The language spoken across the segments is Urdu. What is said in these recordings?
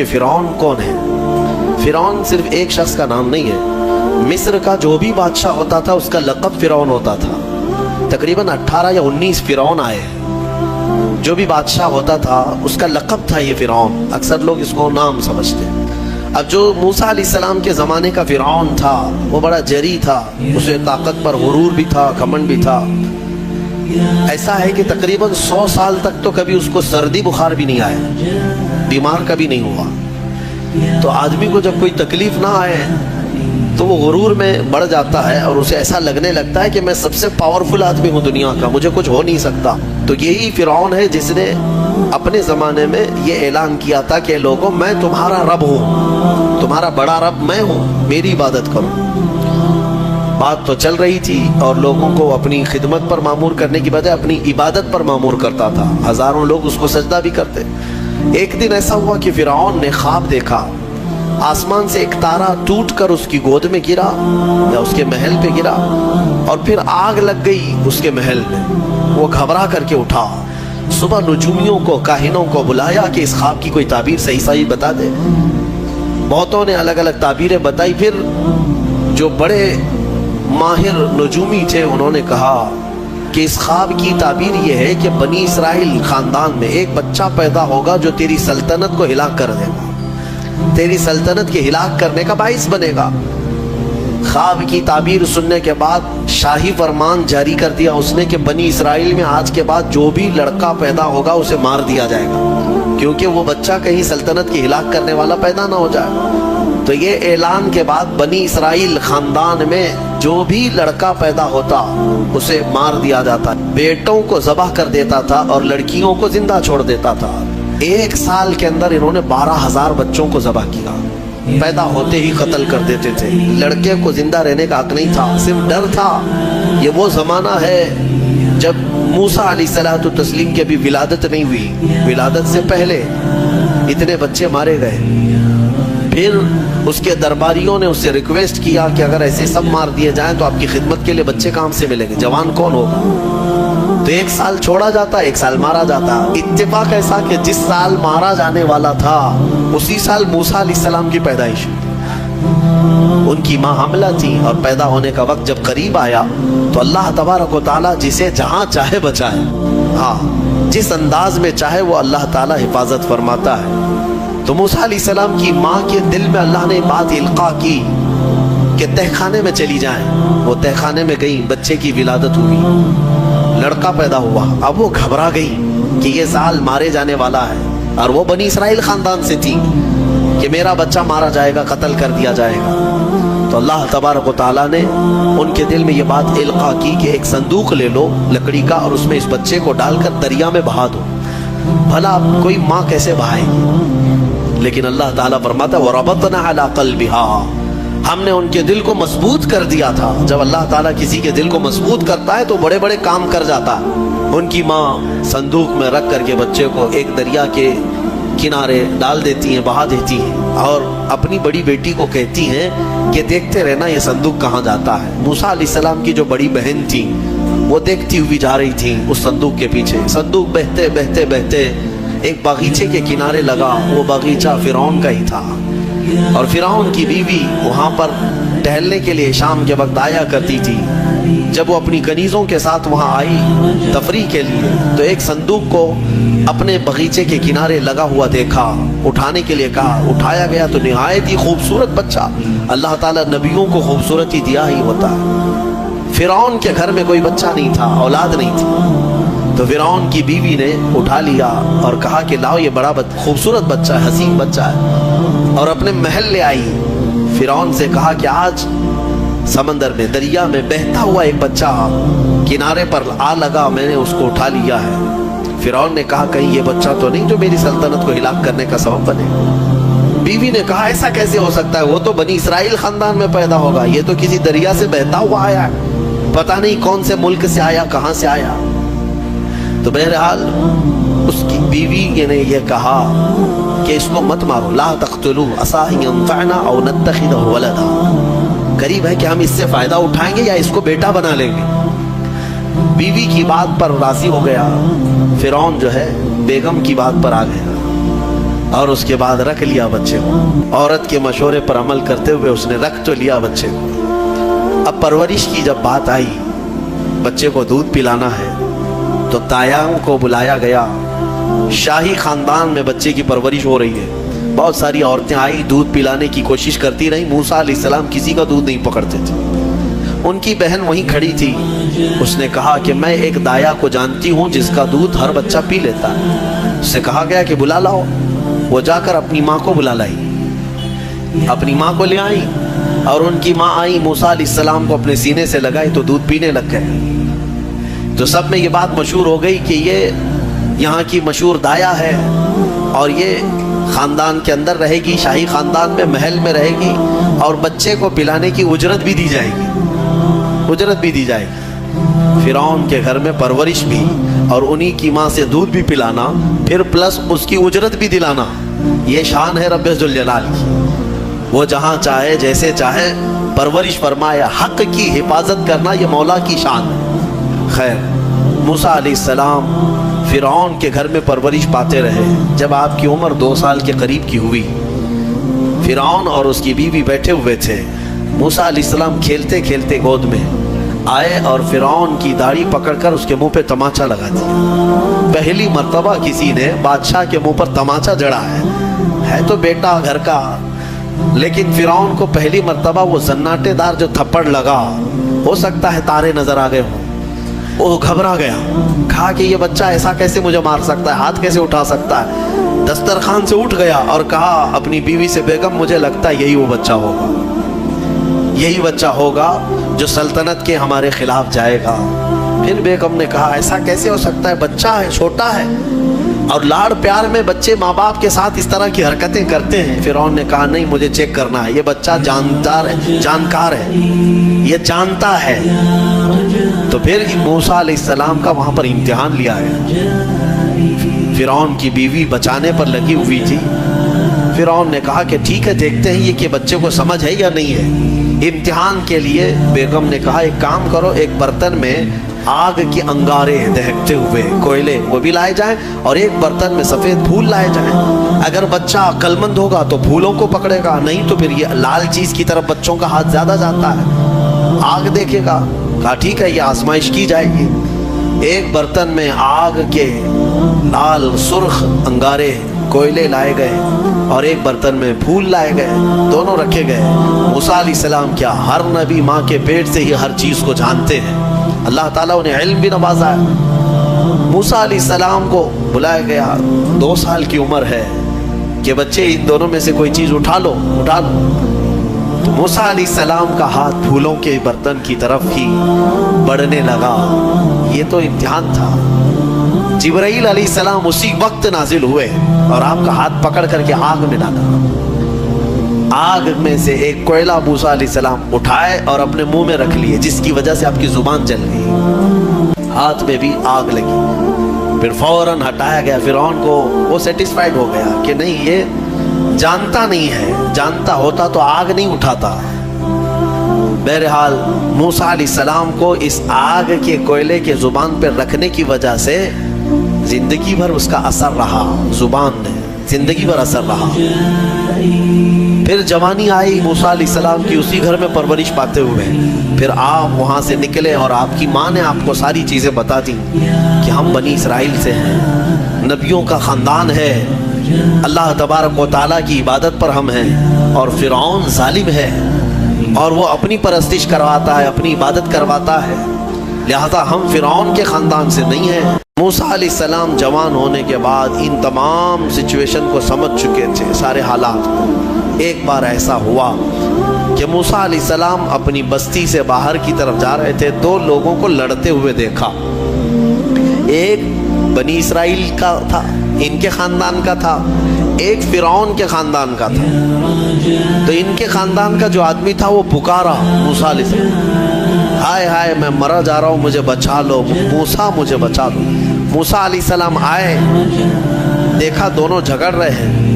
کہ فرعون کون ہے۔ فرعون صرف ایک شخص کا نام نہیں ہے، مصر کا جو بھی بادشاہ ہوتا تھا اس کا لقب فرعون ہوتا تھا۔ تقریباً 18 یا 19 فرعون آئے، جو بھی بادشاہ ہوتا تھا اس کا لقب تھا یہ فرعون، اکثر لوگ اس کو نام سمجھتے ہیں۔ اب جو موسیٰ علیہ السلام کے زمانے کا فرعون تھا وہ بڑا جری تھا، اسے طاقت پر غرور بھی تھا، گھمنڈ بھی تھا۔ ایسا ہے کہ تقریباً 100 سال تک تو کبھی اس کو سردی بخار بھی نہیں آیا، بیمار کبھی نہیں ہوا۔ تو آدمی کو جب کوئی تکلیف نہ آئے تو وہ غرور میں بڑھ جاتا ہے اور اسے ایسا لگنے لگتا ہے کہ میں سب سے پاورفل آدمی ہوں دنیا کا، مجھے کچھ ہو نہیں سکتا۔ تو یہی فرعون ہے جس نے اپنے زمانے میں یہ اعلان کیا تھا کہ لوگوں میں تمہارا رب ہوں، تمہارا بڑا رب میں ہوں، میری عبادت کرو۔ بات تو چل رہی تھی اور لوگوں کو اپنی خدمت پر معمور کرنے کی بجائے اپنی عبادت پر معمور کرتا تھا، ہزاروں لوگ اس کو سجدہ بھی کرتے۔ ایک دن ایسا ہوا کہ فرعون نے خواب دیکھا، آسمان سے ایک تارا ٹوٹ کر اس کی گود میں گرا یا اس کے محل پہ گرا اور پھر آگ لگ گئی اس کے محل میں۔ وہ گھبرا کر کے اٹھا، صبح نجومیوں کو، کاہنوں کو بلایا کہ اس خواب کی کوئی تعبیر صحیح بتا دے۔ بہتوں نے الگ الگ تعبیریں بتائی، پھر جو بڑے ماہر نجومی تھے انہوں نے کہا کہ اس خواب کی تعبیر یہ ہے کہ بنی اسرائیل خاندان میں ایک بچہ پیدا ہوگا جو تیری سلطنت کو ہلاک کر دے گا، تیری سلطنت کے ہلاک کرنے کا باعث بنے گا۔ خواب کی تعبیر سننے کے بعد شاہی فرمان جاری کر دیا اس نے کہ بنی اسرائیل میں آج کے بعد جو بھی لڑکا پیدا ہوگا اسے مار دیا جائے گا، کیونکہ وہ بچہ کہیں سلطنت کی ہلاک کرنے والا پیدا نہ ہو جائے۔ تو یہ اعلان کے بعد بنی اسرائیل خاندان میں جو بھی لڑکا پیدا ہوتا اسے مار دیا جاتا، بیٹوں کو ذبح کر دیتا تھا اور لڑکیوں کو زندہ چھوڑ دیتا تھا۔ 1 سال کے اندر انہوں نے 12,000 بچوں کو ذبح کیا، پیدا ہوتے ہی قتل کر دیتے تھے۔ لڑکے کو زندہ رہنے کا حق نہیں تھا، صرف ڈر تھا۔ یہ وہ زمانہ ہے جب موسیٰ علیہ الصلوۃ والتسلیم کی ابھی ولادت نہیں ہوئی، ولادت سے پہلے اتنے بچے مارے گئے۔ پھر اس کے درباریوں نے اس سے ریکویسٹ کیا کہ اگر ایسے سب مار دیے جائیں تو آپ کی خدمت کے لیے بچے کہاں سے ملیں گے، جوان کون ہوگا؟ تو 1 سال چھوڑا جاتا، 1 سال مارا جاتا۔ اتفاق ایسا کہ جس سال مارا جانے والا تھا اسی سال موسیٰ علیہ السلام کی پیدائش ہوئی۔ ان کی ماں حاملہ تھی اور پیدا ہونے کا وقت جب قریب آیا تو اللہ تبارک و تعالیٰ جسے جہاں چاہے بچائے، ہاں جس انداز میں چاہے وہ اللہ تعالیٰ حفاظت فرماتا ہے۔ تو موسیٰ علیہ السلام کی ماں کے دل میں اللہ نے بات القاء کی کہ تہ خانے میں چلی جائیں۔ وہ تہ خانے میں گئی، بچے کی ولادت ہوئی، لڑکا پیدا ہوا۔ اب وہ گھبرا گئی کہ یہ سال مارے جانے والا ہے، اور وہ بنی اسرائیل خاندان سے تھی کہ میرا بچہ مارا جائے گا، قتل کر دیا جائے گا۔ تو اللہ تبارک و تعالیٰ نے ان کے دل میں یہ بات القاء کی کہ ایک صندوق لے لو لکڑی کا اور اس میں اس بچے کو ڈال کر دریا میں بہا دو۔ بھلا کوئی ماں کیسے بہائے گی؟ لیکن اللہ تعالیٰ فرماتا ہے وَرَبَطْنَا عَلَىٰ قَلْبِهَا، ہم نے ان کے دل کو مضبوط کر دیا تھا۔ جب اللہ تعالیٰ کسی کے دل کو مضبوط کرتا ہے تو بڑے بڑے کام کر جاتا ہے۔ ان کی ماں صندوق میں رکھ کر کے بچے کو ایک دریا کے کنارے ڈال دیتی ہیں، بہا دیتی ہیں، اور اپنی بڑی بیٹی کو کہتی ہیں کہ دیکھتے رہنا یہ صندوق کہاں جاتا ہے۔ موسیٰ علیہ السلام کی جو بڑی بہن تھی وہ دیکھتی ہوئی جا رہی تھی اس صندوق کے پیچھے۔ صندوق بہتے بہتے بہتے ایک باغیچے کے کنارے لگا، وہ باغیچہ فرعون کا ہی تھا، اور فرعون کی بیوی وہاں پر ٹہلنے کے لیے شام کے وقت آیا کرتی تھی۔ جب وہ اپنی کنیزوں کے ساتھ وہاں آئی تفریح کے لیے تو ایک صندوق کو اپنے باغیچے کے کنارے لگا ہوا دیکھا، اٹھانے کے لیے کہا، اٹھایا گیا تو نہایت ہی خوبصورت بچہ۔ اللہ تعالیٰ نبیوں کو خوبصورتی دیا ہی ہوتا ہے۔ فرعون کے گھر میں کوئی بچہ نہیں تھا، اولاد نہیں تھی، تو فرعون کی بیوی نے اٹھا لیا اور کہا کہ لاؤ یہ بڑا خوبصورت بچہ ہے، حسین بچہ ہے، اور اپنے محل لے آئی۔ فرعون سے کہا کہ آج سمندر میں، دریا میں بہتا ہوا ایک بچہ کنارے پر آ لگا، میں نے اس کو اٹھا لیا ہے۔ فرعون نے کہا کہیں یہ بچہ تو نہیں جو میری سلطنت کو ہلاک کرنے کا سبب بنے۔ بیوی نے کہا ایسا کیسے ہو سکتا ہے، وہ تو بنی اسرائیل خاندان میں پیدا ہوگا، یہ تو کسی دریا سے بہتا ہوا آیا ہے، پتہ نہیں کون سے ملک سے آیا، کہاں سے آیا۔ تو بہرحال اس کی بیوی نے یہ کہا کہ اس کو مت مارو، لا تقتلوه عسى ان ينفعنا او نتخذه ولدا، قریب ہے کہ ہم اس سے فائدہ اٹھائیں گے یا اس کو بیٹا بنا لیں گے۔ بیوی کی بات پر راضی ہو گیا، فرعون جو ہے بیگم کی بات پر آ گیا۔ اور اس کے بعد رکھ لیا بچے کو. عورت کے مشورے پر عمل کرتے ہوئے اس نے رکھ تو لیا بچے کو. اب پرورش کی جب بات آئی، بچے کو دودھ پلانا ہے، تو تایاں کو بلایا گیا. شاہی خاندان میں بچے کی پرورش ہو رہی ہے. بہت ساری عورتیں آئی، دودھ پلانے کی کوشش کرتی رہی. موسیٰ علیہ السلام کسی کا دودھ نہیں پکڑتے تھے. ان کی بہن وہیں کھڑی تھی. اس نے کہا کہ میں ایک دایا کو جانتی ہوں جس کا دودھ ہر بچہ پی لیتا ہے. اس سے کہا گیا کہ بلا لاؤ. وہ جا کر اپنی ماں کو بلا لائی، اپنی ماں کو لے آئی، اور ان کی ماں آئی، موسیٰ علیہ السلام کو اپنے سینے سے لگائی تو دودھ پینے لگ گئے. تو سب میں یہ بات مشہور ہو گئی کہ یہ یہاں کی مشہور دایا ہے، اور یہ خاندان کے اندر رہے گی، شاہی خاندان میں محل میں رہے گی، اور بچے کو پلانے کی اجرت بھی دی جائے گی. اجرت بھی دی جائے گی. فرعون کے گھر میں پرورش بھی، اور انہی کی ماں سے دودھ بھی پلانا، پھر پلس اس کی اجرت بھی دلانا. یہ شان ہے رب ذوالجلال کی. وہ جہاں چاہے جیسے چاہے پرورش فرمائے. حق کی حفاظت کرنا یہ مولا کی شان ہے. خیر، موسیٰ علیہ السلام فرعون کے گھر میں پرورش پاتے رہے. جب آپ کی عمر 2 سال کے قریب کی ہوئی، فرعون اور اس کی بیوی بیٹھے ہوئے تھے. موسیٰ علیہ السلام کھیلتے کھیلتے گود میں آئے اور فرعون کی داڑھی پکڑ کر اس کے منہ پہ تماچا لگا دیا. پہلی مرتبہ کسی نے بادشاہ کے منہ پر تماچا جڑا ہے تو بیٹا گھر کا، لیکن فرعون کو پہلی مرتبہ وہ زناٹے دار جو تھپڑ لگا، ہو سکتا ہے تارے نظر آ گئے ہوں، وہ گھبرا گیا. کہا کہ یہ بچہ ایسا کیسے مجھے مار سکتا ہے، ہاتھ کیسے اٹھا سکتا ہے. دسترخوان سے اٹھ گیا اور کہا اپنی بیوی سے، بیگم مجھے لگتا ہے یہی وہ بچہ ہوگا، یہی بچہ ہوگا جو سلطنت کے ہمارے خلاف جائے گا. پھر بیگم نے کہا ایسا کیسے ہو سکتا ہے، بچہ ہے، چھوٹا ہے. اور لاڑ پیار میں بچے ماں باپ کے ساتھ اس طرح کی حرکتیں کرتے ہیں. فرعون نے کہا نہیں، مجھے چیک کرنا ہے، یہ بچہ جانکار ہے، یہ جانتا ہے. تو پھر موسیٰ علیہ السلام کا وہاں پر امتحان لیا ہے. فرعون کی بیوی بچانے پر لگی ہوئی تھی. فرعون نے کہا کہ ٹھیک ہے، دیکھتے ہیں یہ کہ بچے کو سمجھ ہے یا نہیں ہے. امتحان کے لیے بیگم نے کہا ایک کام کرو، ایک برتن میں آگ کی انگارے دہکتے ہوئے کوئلے وہ بھی لائے جائیں، اور ایک برتن میں سفید پھول لائے جائیں. اگر بچہ عقل مند ہوگا تو پھولوں کو پکڑے گا، نہیں تو پھر یہ لال چیز کی طرف بچوں کا ہاتھ زیادہ جاتا ہے، آگ دیکھے گا. کہا ٹھیک ہے، یہ آزمائش کی جائے گی. ایک برتن میں آگ کے لال سرخ انگارے کوئلے لائے گئے، اور ایک برتن میں پھول لائے گئے، دونوں رکھے گئے. موسیٰ علیہ السلام کیا، ہر نبی ماں کے پیٹ سے ہی ہر چیز کو جانتے ہیں. اللہ تعالیٰ انہیں علم بھی نوازا ہے. موسیٰ علیہ السلام کو بلایا گیا. 2 سال کی عمر ہے کہ بچے ان دونوں میں سے کوئی چیز اٹھا لو. تو موسیٰ علیہ السلام کا ہاتھ پھولوں کے برتن کی طرف ہی بڑھنے لگا. یہ تو امتحان تھا. جبرائیل علیہ السلام اسی وقت نازل ہوئے اور آپ کا ہاتھ پکڑ کر کے آگ میں ڈالا. آگ میں سے ایک کوئلہ موسیٰ علیہ السلام اٹھائے اور اپنے منہ میں رکھ لیے، جس کی وجہ سے آپ کی زبان جل گئی، ہاتھ میں بھی آگ لگی. پھر فوراً ہٹایا گیا. فرعون کو وہ سیٹسفائیڈ ہو گیا کہ نہیں، یہ جانتا نہیں ہے، جانتا ہوتا تو آگ نہیں اٹھاتا. بہرحال موسیٰ علیہ السلام کو اس آگ کے کوئلے کے زبان پر رکھنے کی وجہ سے زندگی بھر اس کا اثر رہا. زبان نے زندگی بھر اثر رہا. پھر جوانی آئی موسیٰ علیہ السلام کی اسی گھر میں پرورش پاتے ہوئے. پھر آپ وہاں سے نکلے اور آپ کی ماں نے آپ کو ساری چیزیں بتا دیں کہ ہم بنی اسرائیل سے ہیں، نبیوں کا خاندان ہے، اللہ تبارک و تعالیٰ کی عبادت پر ہم ہیں، اور فرعون ظالم ہے اور وہ اپنی پرستش کرواتا ہے، اپنی عبادت کرواتا ہے، لہذا ہم فرعون کے خاندان سے نہیں ہیں. موسیٰ علیہ السلام جوان ہونے کے بعد ان تمام سچویشن کو سمجھ چکے تھے، سارے حالات کو. ایک بار ایسا ہوا کہ موسیٰ علیہ السلام اپنی بستی سے باہر کی طرف جا رہے تھے. 2 لوگوں کو لڑتے ہوئے دیکھا. ایک بنی اسرائیل کا تھا، ان کے خاندان کا تھا، ایک فرعون کے خاندان کا تھا. تو ان کے خاندان کا جو آدمی تھا وہ پکارا موسیٰ علیہ السلام، ہائے ہائے میں مرا جا رہا ہوں، مجھے بچا لو، موسیٰ مجھے بچا دو. موسیٰ علیہ السلام آئے، دیکھا دونوں جھگڑ رہے ہیں.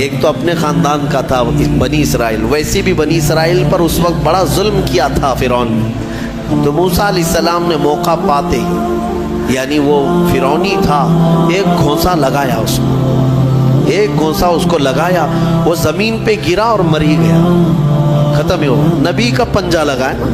ایک تو اپنے خاندان کا تھا بنی اسرائیل، ویسے بھی بنی اسرائیل پر اس وقت بڑا ظلم کیا تھا فرعون نے. تو موسیٰ علیہ السلام نے موقع پاتے ہی، یعنی وہ فرعونی تھا، ایک گھونسا لگایا اس کو. ایک گھونسا اس کو لگایا، وہ زمین پہ گرا اور مر ہی گیا، ختم ہی ہو۔ نبی کا پنجہ لگایا،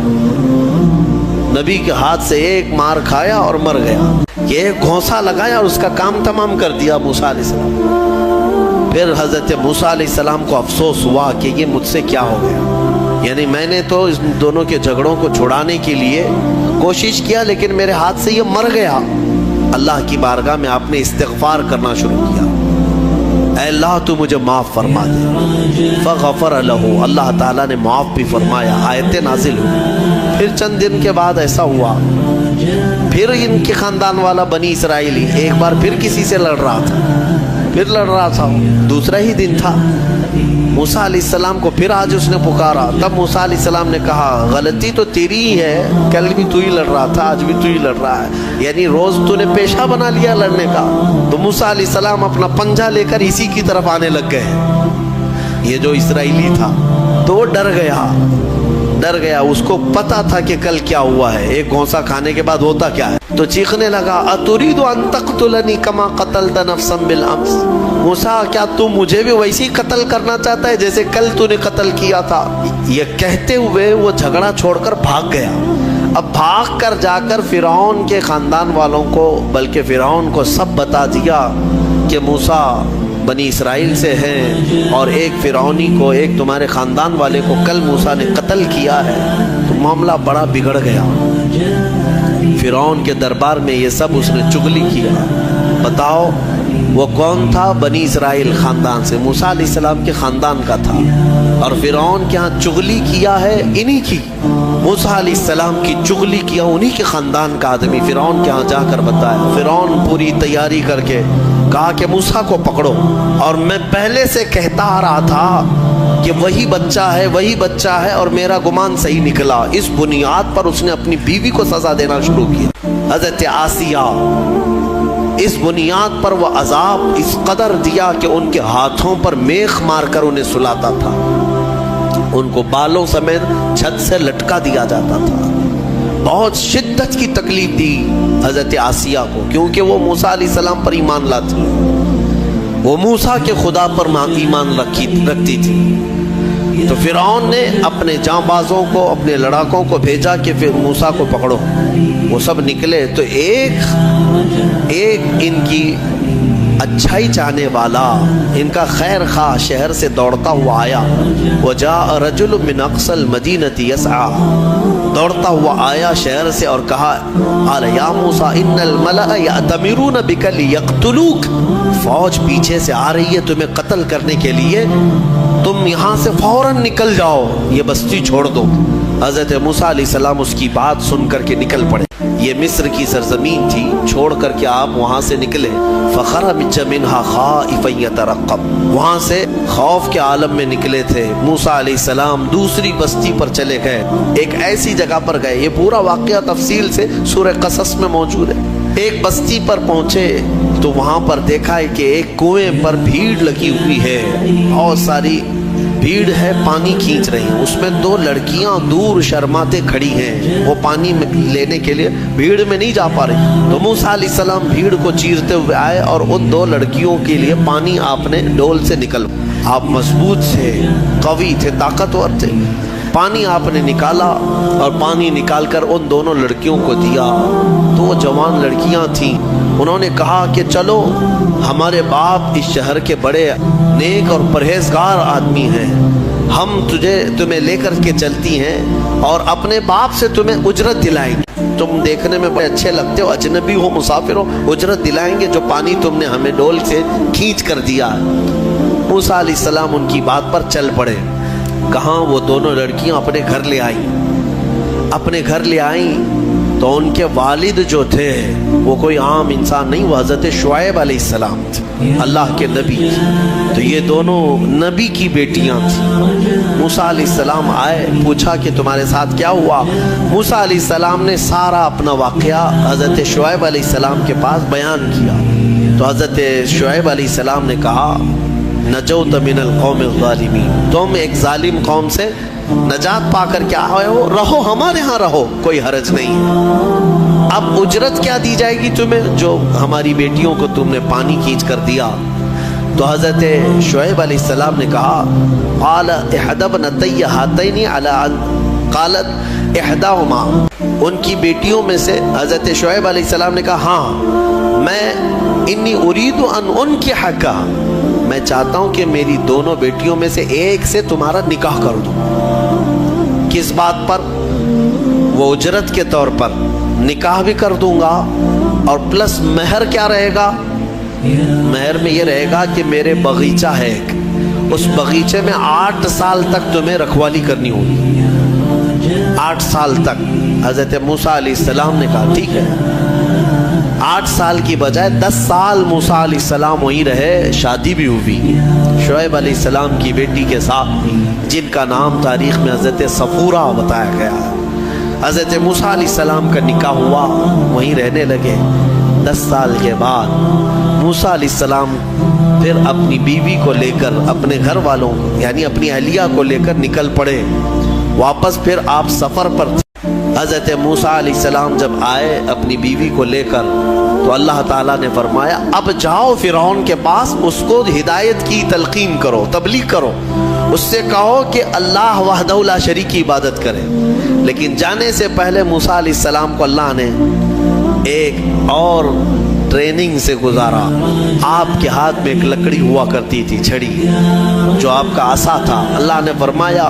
نبی کے ہاتھ سے ایک مار کھایا اور مر گیا۔ یہ ایک گھونسا لگایا اور اس کا کام تمام کر دیا موسیٰ علیہ السلام۔ پھر حضرت موسیٰ علیہ السلام کو افسوس ہوا کہ یہ مجھ سے کیا ہو گیا، یعنی میں نے تو اس دونوں کے جھگڑوں کو چھڑانے کے لیے کوشش کیا لیکن میرے ہاتھ سے یہ مر گیا۔ اللہ کی بارگاہ میں آپ نے استغفار کرنا شروع کیا، اے اللہ تو مجھے معاف فرما دے۔ فغفر لہ، اللہ تعالیٰ نے معاف بھی فرمایا، آیتیں نازل ہوئی۔ پھر چند دن کے بعد ایسا ہوا، پھر ان کے خاندان والا بنی اسرائیلی ایک بار پھر کسی سے لڑ رہا تھا، دوسرا ہی دن تھا۔ موسیٰ علیہ السلام کو پھر آج اس نے پکارا، تب موسیٰ علیہ السلام نے کہا غلطی تو تیری ہی ہے، کل بھی تو ہی لڑ رہا تھا، آج بھی تو ہی لڑ رہا ہے، یعنی روز تو نے پیشہ بنا لیا لڑنے کا۔ تو موسیٰ علیہ السلام اپنا پنجہ لے کر اسی کی طرف آنے لگ گئے۔ یہ جو اسرائیلی تھا تو وہ ڈر گیا، اس کو پتا تھا کہ کل کیا ہوا ہے، ایک گھونسا کھانے کے بعد ہوتا کیا ہے، تو چیخنے لگا اتريد ان تقتلني كما قتلت نفسا بالامس، موسیٰ کیا تو مجھے بھی ویسے ہی قتل کرنا چاہتا ہے جیسے کل تو نے قتل کیا تھا؟ یہ کہتے ہوئے وہ جھگڑا چھوڑ کر بھاگ گیا۔ اب بھاگ کر جا کر فرعون کے خاندان والوں کو، بلکہ فرعون کو سب بتا دیا کہ موسیٰ بنی اسرائیل سے ہیں اور ایک فرعونی کو، ایک تمہارے خاندان والے کو کل موسیٰ نے قتل کیا ہے۔ تو معاملہ بڑا بگڑ گیا، فرعون کے دربار میں یہ سب اس نے چغلی کیا۔ بتاؤ وہ کون تھا؟ بنی اسرائیل خاندان سے، موسیٰ علیہ السلام کے خاندان کا تھا، اور فرعون کے ہاں چغلی کیا ہے انہی کی، موسیٰ علیہ السلام کی چغلی کیا انہی کے خاندان کا آدمی فرعون کے ہاں جا کر بتایا۔ فرعون پوری تیاری کر کے کہا کہ موسیٰ کو پکڑو، اور میں پہلے سے کہتا آ رہا تھا کہ وہی بچہ ہے اور میرا گمان صحیح نکلا۔ اس بنیاد پر اس نے اپنی بیوی کو سزا دینا شروع کیا، حضرت آسیہ۔ اس بنیاد پر وہ عذاب اس قدر دیا کہ ان کے ہاتھوں پر میخ مار کر انہیں سلاتا تھا، ان کو بالوں سمیت چھت سے لٹکا دیا جاتا تھا۔ بہت شدت کی تکلیف دی حضرت آسیہ کو، کیونکہ وہ موسیٰ علیہ السلام پر ایمان لاتی، وہ موسیٰ کے خدا پر ایمان رکھتی تھی۔ تو فرعون نے اپنے جانبازوں کو، اپنے لڑاکوں کو بھیجا کہ پھر موسیٰ کو پکڑو۔ وہ سب نکلے تو ایک ان کی اچھائی چاہنے والا، ان کا خیر خواہ شہر سے دوڑتا ہوا آیا، وجاء رجل من اقصى المدینة يسعى، دوڑتا ہوا آیا شہر سے اور کہا قال یا موسیٰ ان الملأ یأتمرون بک لیقتلوک، فوج پیچھے سے آ رہی ہے تمہیں قتل کرنے کے لیے، تم یہاں سے فوراً نکل جاؤ، یہ بستی چھوڑ دو۔ حضرت موسیٰ علیہ السلام اس کی بات سن کر کے نکل پڑے۔ یہ مصر کی سرزمین تھی، چھوڑ کر کے آپ وہاں سے نکلے۔ فخرج منها خائفا يترقب، وہاں سے خوف کے عالم میں نکلے تھے۔ موسیٰ علیہ السلام دوسری بستی پر چلے گئے، ایک ایسی جگہ پر گئے، یہ پورا واقعہ تفصیل سے سورہ قصص میں موجود ہے۔ ایک بستی پر پہنچے تو وہاں پر دیکھا ہے کہ ایک کنویں پر بھیڑ لگی ہوئی ہے، بہت ساری بھیڑ ہے، پانی کھینچ رہی ہیں، اس میں دو لڑکیاں دور شرماتے کھڑی ہیں، وہ پانی لینے کے لیے بھیڑ میں نہیں جا پا رہی۔ تو موسیٰ علیہ السلام بھیڑ کو چیرتے ہوئے آئے اور ان دو لڑکیوں کے لیے پانی آپ نے ڈول سے نکل، آپ مضبوط تھے، قوی تھے، طاقتور تھے، پانی آپ نے نکالا اور پانی نکال کر ان دونوں لڑکیوں کو دیا۔ تو وہ جوان لڑکیاں تھیں، انہوں نے کہا کہ چلو ہمارے باپ اس شہر کے بڑے نیک اور پرہیزگار آدمی ہیں، ہم تمہیں لے کر کے چلتی ہیں اور اپنے باپ سے تمہیں اجرت دلائیں گے، تم دیکھنے میں بڑے اچھے لگتے ہو، اجنبی ہو، مسافر ہو، اجرت دلائیں گے جو پانی تم نے ہمیں ڈول سے کھینچ کر دیا۔ موسیٰ علیہ السلام ان کی بات پر چل پڑے۔ کہاں وہ دونوں لڑکیاں اپنے گھر لے آئیں تو ان کے والد جو تھے وہ کوئی عام انسان نہیں، وہ حضرت شعیب علیہ السلام تھے، اللہ کے نبی تھے۔ تو یہ دونوں نبی کی بیٹیاں تھیں۔ موسیٰ علیہ السلام آئے، پوچھا کہ تمہارے ساتھ کیا ہوا؟ موسیٰ علیہ السلام نے سارا اپنا واقعہ حضرت شعیب علیہ السلام کے پاس بیان کیا۔ تو حضرت شعیب علیہ السلام نے کہا نجوت من القوم الظالمین، تم ایک ظالم قوم سے نجات پا کر کے آئے ہو، رہو ہمارے ہاں، رہو، کوئی حرج نہیں ہے۔ اب اجرت کیا دی جائے گی تمہیں جو ہماری بیٹیوں کو تم نے پانی کھینچ کر دیا؟ تو حضرت شعیب علیہ السلام نے کہا قال احدى ابنتي هاتين على ان قالت احداهما، ان کی بیٹیوں میں سے حضرت شعیب علیہ السلام نے کہا ہاں میں انی اريد ان انكحها، میں چاہتا ہوں کہ میری دونوں بیٹیوں میں سے ایک سے تمہارا نکاح کر دوں۔ کس بات پر؟ وہ اجرت کے طور پر نکاح بھی کر دوں گا، اور پلس مہر کیا رہے گا؟ مہر میں یہ رہے گا کہ میرے باغیچہ ہے ایک، اس باغیچے میں 8 سال تک تمہیں رکھوالی کرنی ہوگی، 8 سال تک۔ حضرت موسیٰ علیہ السلام نے کہا ٹھیک ہے۔ 8 سال کی بجائے 10 سال موسیٰ علیہ السلام وہیں رہے، شادی بھی ہوئی شعیب علیہ السلام کی بیٹی کے ساتھ، جن کا نام تاریخ میں حضرت صفورہ بتایا گیا ہے۔ حضرت موسیٰ علیہ السلام کا نکاح ہوا، وہیں رہنے لگے۔ 10 سال کے بعد موسیٰ علیہ السلام پھر اپنی بیوی کو لے کر، اپنے گھر والوں یعنی اپنی اہلیہ کو لے کر نکل پڑے واپس۔ پھر آپ سفر پر تھے۔ حضرت موسیٰ علیہ السلام جب آئے اپنی بیوی کو لے کر، تو اللہ تعالیٰ نے فرمایا اب جاؤ فرعون کے پاس، اس کو ہدایت کی تلقین کرو، تبلیغ کرو، اس سے کہو کہ اللہ وحدہ لا شریک کی عبادت کرے۔ لیکن جانے سے پہلے موسیٰ علیہ السلام کو اللہ نے ایک اور ٹریننگ سے گزارا۔ آپ کے ہاتھ میں ایک لکڑی ہوا کرتی تھی، چھڑی، جو آپ کا عصا تھا۔ اللہ نے فرمایا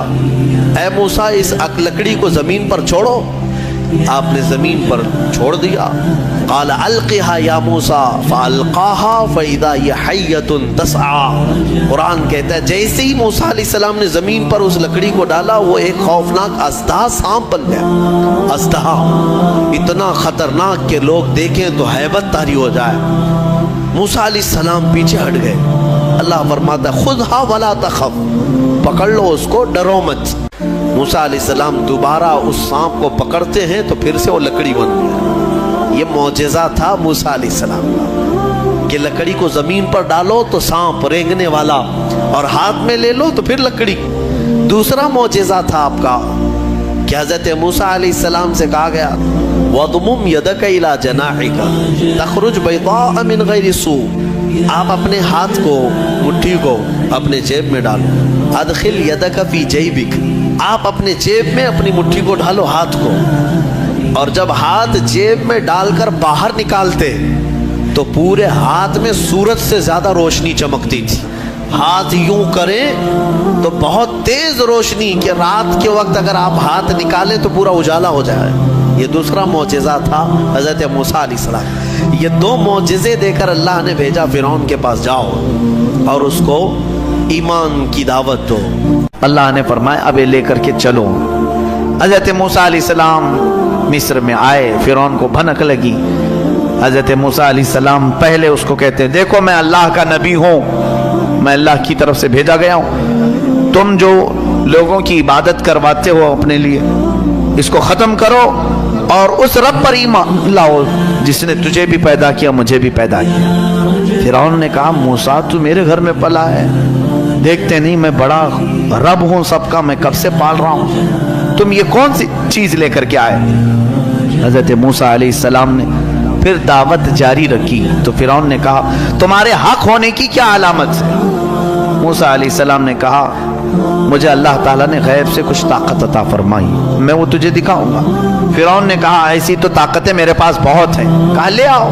اے موسیٰ اس لکڑی کو زمین پر چھوڑو۔ آپ نے زمین پر چھوڑ دیا۔ قال القها یا موسیٰ فالقاها فاذا هي حیۃ تسعى۔ قرآن کہتا ہے جیسے ہی موسیٰ علیہ السلام نے زمین پر اس لکڑی کو ڈالا، وہ ایک خوفناک اژدہا سانپ بن گیا۔ اژدہا اتنا خطرناک کہ لوگ دیکھیں تو ہیبت طاری ہو جائے۔ موسیٰ علیہ السلام پیچھے ہٹ گئے۔ اللہ فرماتا ہے خذها ولا تخف، پکڑ لو اس کو، ڈرو مت۔ موسیٰ علیہ السلام دوبارہ اس سانپ کو پکڑتے ہیں تو پھر سے وہ لکڑی بن گیا۔ یہ معجزہ تھا موسیٰ علیہ السلام کا کہ لکڑی کو زمین پر ڈالو تو سانپ رینگنے والا، اور ہاتھ میں لے لو تو پھر لکڑی۔ دوسرا معجزہ تھا آپ کا کہ حضرت موسیٰ علیہ السلام سے کہا گیا وَضْمُمْ يَدَكَ إِلَى جَنَاحِكَ تَخْرُجْ بَيْضَاءَ مِنْ غَيْرِ سُوءٍ، آپ اپنے ہاتھ کو، مٹھی کو اپنے جیب میں ڈالو۔ اَدْخِلْ يَدَكَ فِي جَيْبِكَ، آپ اپنے جیب میں اپنی مٹھی کو ڈالو، ہاتھ کو، اور جب ہاتھ جیب میں ڈال کر باہر نکالتے تو پورے ہاتھ میں سورج سے زیادہ روشنی چمکتی تھی۔ ہاتھ یوں کریں تو بہت تیز روشنی کہ رات کے وقت اگر آپ ہاتھ نکالیں تو پورا اجالا ہو جائے۔ یہ دوسرا معجزہ تھا حضرت موسیٰ علیہ السلام۔ یہ 2 معجزے دے کر اللہ نے بھیجا فرعون کے پاس، جاؤ اور اس کو ایمان کی دعوت دو۔ اللہ نے فرمایا اب لے کر کے چلو۔ حضرت موسیٰ علیہ السلام مصر میں آئے، فرعون کو بھنک لگی۔ حضرت موسیٰ علیہ السلام پہلے اس کو کہتے ہیں دیکھو میں اللہ کا نبی ہوں، میں اللہ کی طرف سے بھیجا گیا ہوں، تم جو لوگوں کی عبادت کرواتے ہو اپنے لیے اس کو ختم کرو اور اس رب پر ایمان لاؤ جس نے تجھے بھی پیدا کیا مجھے بھی پیدا کیا۔ فرعون نے کہا موسیٰ تو میرے گھر میں پلا ہے، دیکھتے نہیں میں بڑا رب ہوں سب کا، میں کب سے پال رہا ہوں، تم یہ کون سی چیز لے کر کے آئے؟ حضرت موسیٰ علیہ السلام نے پھر دعوت جاری رکھی تو فرعون نے کہا تمہارے حق ہونے کی کیا علامت ہے؟ موسیٰ علیہ السلام نے کہا مجھے اللہ تعالیٰ نے غیب سے کچھ طاقت عطا فرمائی، میں وہ تجھے دکھاؤں گا۔ فرعون نے کہا ایسی تو طاقتیں میرے پاس بہت ہیں۔ کہا لے آؤ،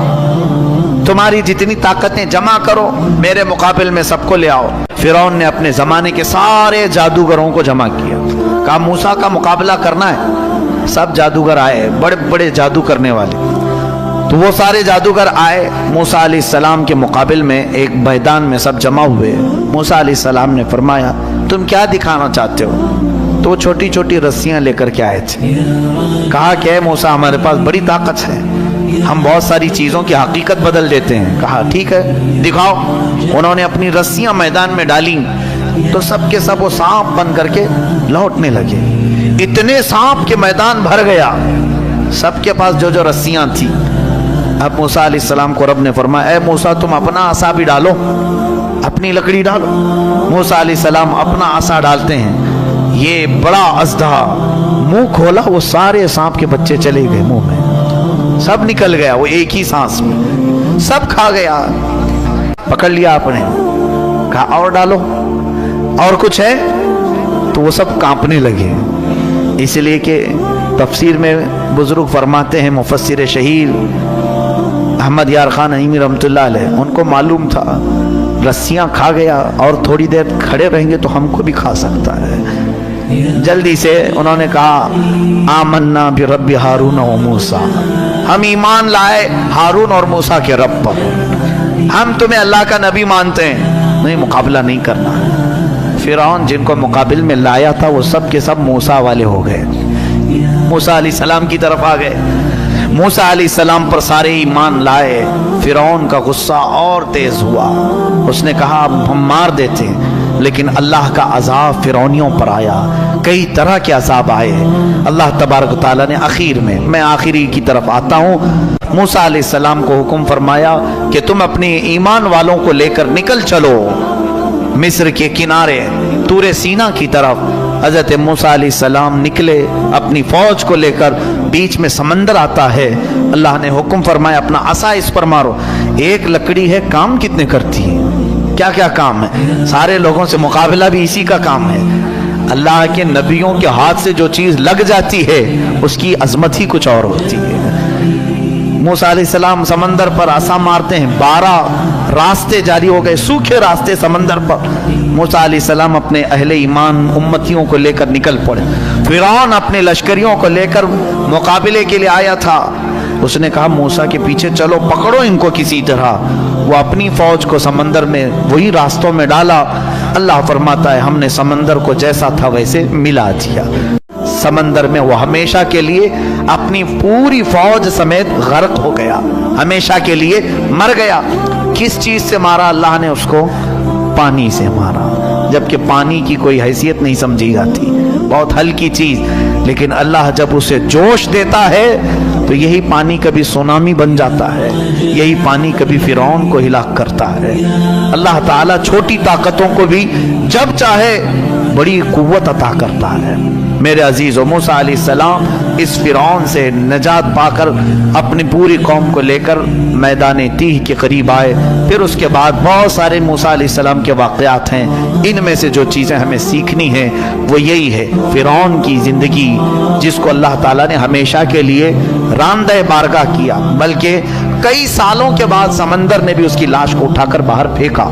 تمہاری جتنی طاقتیں جمع کرو، میرے مقابل میں سب کو لے آؤ۔ فرعون نے اپنے زمانے کے سارے جادوگروں کو جمع کیا، کہا موسیٰ کا مقابلہ کرنا ہے۔ سب جادوگر آئے، بڑے بڑے جادو کرنے والے، تو وہ سارے جادوگر آئے موسیٰ علیہ السلام کے مقابل میں ایک میدان میں سب جمع ہوئے۔ موسیٰ علیہ السلام نے فرمایا تم کیا دکھانا چاہتے ہو؟ تو وہ چھوٹی چھوٹی رسیاں لے کر کے آئے تھے۔ کہا کہ اے موسیٰ ہمارے پاس بڑی طاقت ہے، ہم بہت ساری چیزوں کی حقیقت بدل دیتے ہیں۔ کہا ٹھیک ہے دکھاؤ۔ انہوں نے اپنی رسیاں میدان میں ڈالیں تو سب کے سب وہ سانپ بن کر کے لوٹنے لگے۔ اتنے سانپ کے میدان بھر گیا، سب کے پاس جو جو رسیاں تھیں۔ اب موسیٰ علیہ السلام کو رب نے فرمایا اے موسیٰ تم اپنا عصا بھی ڈالو، اپنی لکڑی ڈالو۔ موسیٰ علیہ السلام اپنا عصا ڈالتے ہیں، یہ بڑا اژدہا منہ کھولا، وہ سارے سانپ کے بچے چلے گئے منہ میں، سب نکل گیا، وہ ایک ہی سانس میں سب کھا گیا، پکڑ لیا آپ نے۔ کہا اور ڈالو، اور کچھ ہے؟ تو وہ سب کانپنے لگے. اس لیے کہ تفسیر میں بزرگ فرماتے ہیں، مفسر شہیر احمد یار خان نعیمی رحمۃ اللہ علیہ، ان کو معلوم تھا رسیاں کھا گیا اور تھوڑی دیر کھڑے رہیں گے تو ہم کو بھی کھا سکتا ہے. جلدی سے انہوں نے کہا آمنا برب ہارون و موسیٰ، ہم ایمان لائے ہارون اور موسیٰ کے رب پر، ہم تمہیں اللہ کا نبی مانتے ہیں، نہیں مقابلہ نہیں کرنا. فرعون جن کو مقابل میں لایا تھا وہ سب کے سب موسیٰ والے ہو گئے، موسیٰ علیہ السلام کی طرف آ گئے. موسیٰ علیہ السلام پر سارے ایمان لائے. فرعون کا غصہ اور تیز ہوا، اس نے کہا اب ہم مار دیتے، لیکن اللہ کا عذاب فرعونیوں پر آیا، کئی طرح کے عذاب آئے. اللہ تبارک و تعالیٰ نے آخر میں آخری کی طرف آتا ہوں، موسیٰ علیہ السلام کو حکم فرمایا کہ تم اپنے ایمان والوں کو لے کر نکل چلو مصر کے کنارے طور سینا کی طرف. حضرت موسیٰ علیہ السلام نکلے اپنی فوج کو لے کر، بیچ میں سمندر آتا ہے. اللہ نے حکم فرمایا اپنا عصا اس پر مارو. ایک لکڑی ہے، کام کتنے کرتی ہے، کیا کیا کام ہے، سارے لوگوں سے مقابلہ بھی اسی کا کام ہے. اللہ کے نبیوں کے ہاتھ سے جو چیز لگ جاتی ہے اس کی عظمت ہی کچھ اور ہوتی ہے. موسیٰ علیہ السلام سمندر پر عصا مارتے ہیں، 12 راستے جاری ہو گئے، سوکھے راستے سمندر پر. موسیٰ علیہ السلام اپنے اہل ایمان امتیوں کو لے کر نکل پڑے. فرعون اپنے لشکریوں کو لے کر مقابلے کے لیے آیا تھا. اس نے کہا موسیٰ کے پیچھے چلو، پکڑو ان کو کسی طرح. وہ اپنی فوج کو سمندر میں وہی راستوں میں ڈالا. اللہ فرماتا ہے ہم نے سمندر کو جیسا تھا ویسے ملا دیا. سمندر میں وہ ہمیشہ کے لیے اپنی پوری فوج سمیت غرق ہو گیا، ہمیشہ کے لیے مر گیا. کس چیز سے مارا اللہ نے اس کو؟ پانی سے مارا، جبکہ پانی کی کوئی حیثیت نہیں سمجھی جاتی، بہت ہلکی چیز، لیکن اللہ جب اسے جوش دیتا ہے تو یہی پانی کبھی سونامی بن جاتا ہے، یہی پانی کبھی فرعون کو ہلاک کرتا ہے. اللہ تعالیٰ چھوٹی طاقتوں کو بھی جب چاہے بڑی قوت عطا کرتا ہے. میرے عزیزو، موسیٰ علیہ السلام اس فرعون سے نجات پا کر اپنی پوری قوم کو لے کر میدان تیہ کے قریب آئے. پھر اس کے بعد بہت سارے موسیٰ علیہ السلام کے واقعات ہیں. ان میں سے جو چیزیں ہمیں سیکھنی ہیں وہ یہی ہے، فرعون کی زندگی جس کو اللہ تعالیٰ نے ہمیشہ کے لیے راندہ بارگاہ کیا، بلکہ کئی سالوں کے بعد سمندر نے بھی اس کی لاش کو اٹھا کر باہر پھینکا.